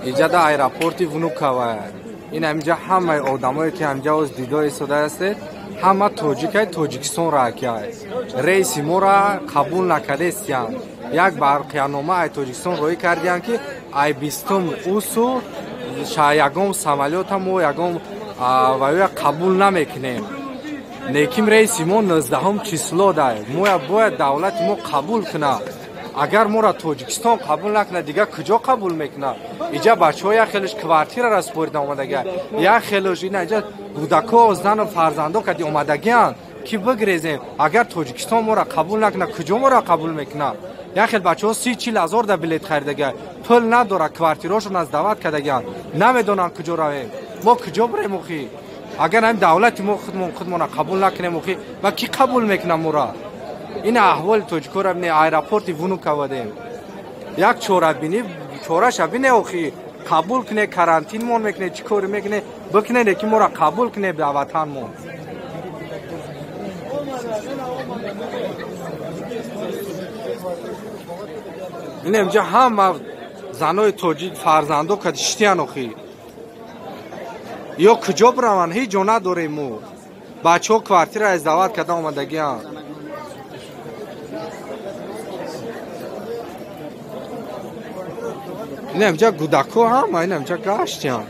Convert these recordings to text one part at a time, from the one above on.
اینجا در ایرپورتی ونوکاوا این همینجا همه آدمایی که همینجا از دیدار ایستاده است همه تاجیکستان را کرد رئیس ما را قبول نکرده استند یک برقیانامه ای تاجیکستان روی کردند که ای 20 اوسو یگام سمالیات ما یگام و قبول نمیکنیم لیکن رئیس ما 19 چیسلو داره ما باید دولت ما قبول کنه اگر ما را تاجیکستان قبول نکنه دیگه کجا قبول میکنه اینجا بچه‌ها یک خیلیش کوارتیر را سپرده اومدگی یک خیلیش اینجا کودکا و زن و فرزندان که اومدگیان کی بگریزیم اگر تاجیکستان ما را قبول نکنه کجا ما را قبول میکنه یک خیلی بچه‌ها 30-40 هزار دا بلیط خریدگی پول نداره کوارتیراشون از دعوت کردگیان نمیدونن کجا رویم ما کجا بریم مخی اگر هم دولت ما خودمون را قبول نکنیم مخی و کی قبول میکنه ما را این احوال توجکو را بینی ایرپورتی ونوکاوا دیم یک چوره بینی چورش بینی اوخی قبول کنه کرانتین مون میکنه چیکار میکنه بکنه لیکن ما را قبول کنه به وطن مون این اینجا هم زنای تاجیک فرزندو کدشتیان اوخی یا کجا برون هیچ جا نداریم مو بچه ها کوارتیر از دعوت کرده آمدگی هم این همجا گودکو هم این همجا گشتی هم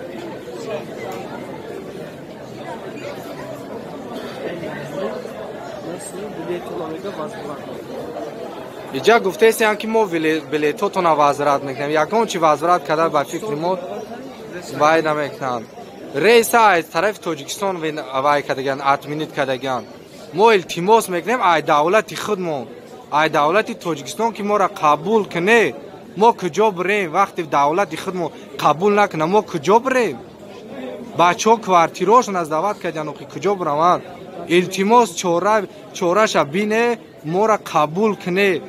اینجا گفته ایستیم که ما بلیتاتون وزارت میکنیم یکان چی وزارت کرده با فکر ما وای نمیکنم رئیس از طرف تاجیکستان وای کردگان اتمینیت کردگان ما التماس میکنیم ای دولت خودمون ای دولت تاجیکستان که ما را قبول کنه ما کجا بریم وقتی دولت خودمون قبول نکنه ما کجا بریم بچه ها کوارتیراشون از دعوت کردن کجا برون التماس چورش بینه ما را قبول کنه